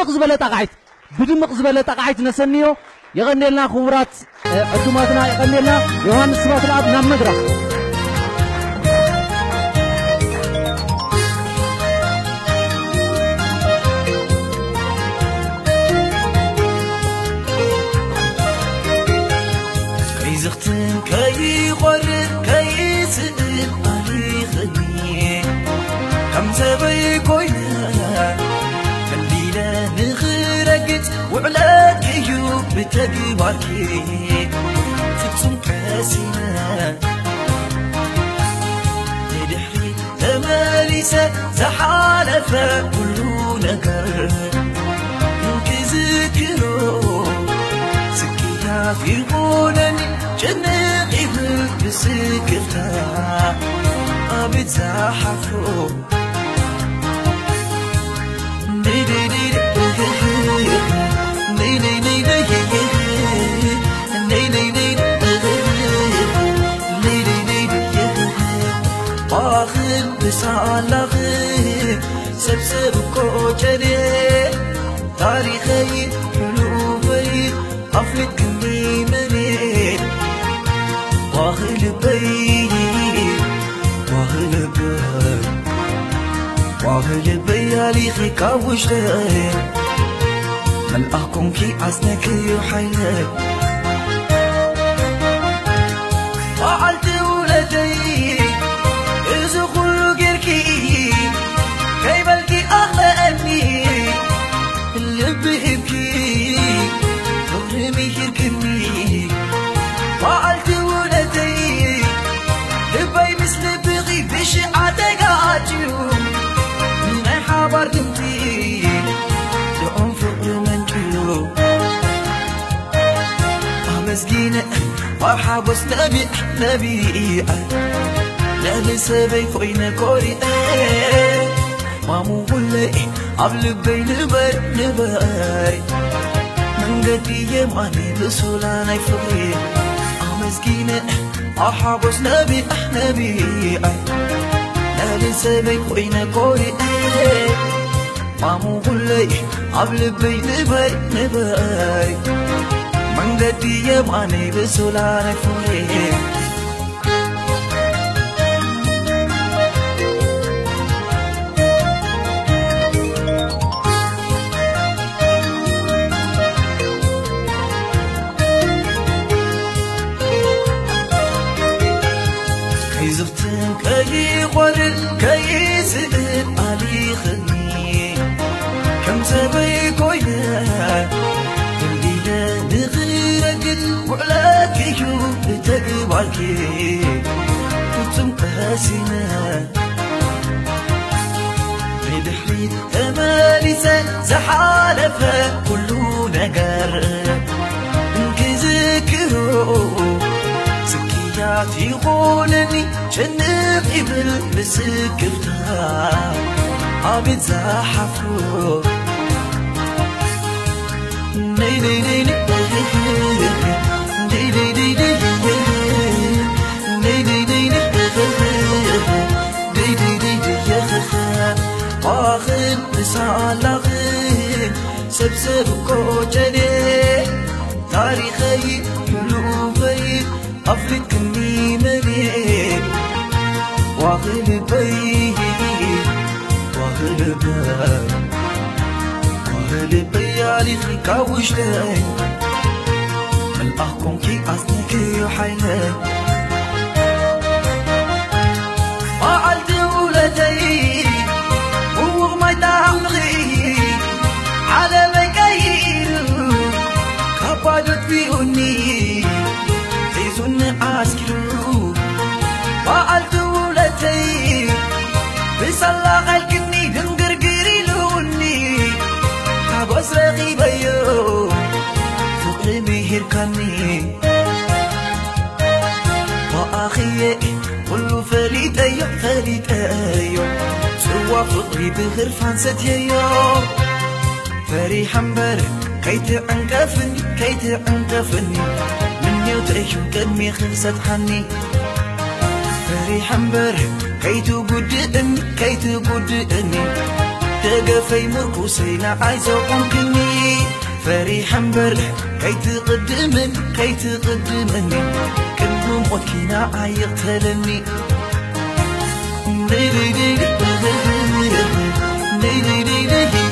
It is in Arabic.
زبالة تقعد بدمق زبالة تقعد نسنيو يغني لنا خبرات عتوماتنا يغني لنا يوهانس سبات العب نام مدرك زختن كي قرر كي سئل علي خني كم زبي كوينا خلينا نخرقت وعلاك يوب بتقباركي فتم كاسنا لدحري تمارسة زحالفة كلو نكر نكذكرو سكيها في غونني جنقي بسكرتا أبد زحفو دي دي دي دي دي دي آخر بسالخ سبسب كوچري تاريخي قلوبي أفلت كمي مني واهل بي واهل بي علي خيكا وجدي ملقاكم كي عزنك يحيلك وعلت ولدي إذا خلقركي كي بلكي أخلقني اللي بيبكي ظهري يركني وعلت ولدي لبي مثل بغي بشعتك عاجيو من حبر دمتي لعن فقر منجلو مسكينة وحبس نبي لا بسبي فوينا كوري مامو قولي قبل بي نباري من قدي يماني بسولاني فقري مسكينة أحبس نبي لا بسبي فوينا كوري مامو قولي قبل بي نباري من قدي يماني بسولاني فقري زفتن كي قرر كي سئل علي خني كم سبي كوينا الليلة نغيرك وعلاك يوب تقبالكي كنتم قاسنا بدحري تمارسة زحالفة كلو نقر انكذكرو سكياتي غولني جنب إبل بسكرتا عبد زحفو دي دي دي دي دي دي دي دي آخر بسالخ سبسب كوچري تاريخي قلوبي أفلت كني مريب واغل بي علي خيكا وجدي ملقاكم كي عزنك يحيلك وعلت ولدي وغمي تعمغي على مكاير كبادت بيوني تيزون عسكرو وعلت ولدي بسلا غالكني دنقرقري لوني حبس رغيبيو فقري بيهر كاني وآخي كل فريد أيو سوى فقري بغير فانست يو فريحا بارك كي تعنقفني من يو تعيشو قدمي خلصت حني فريحا بارك كي تقودني دقفي مركوسينا عايزوكم كني فريحا برح كي تقدمني كلهم وكينا عيقتلني دي دي دي دي دي دي دي دي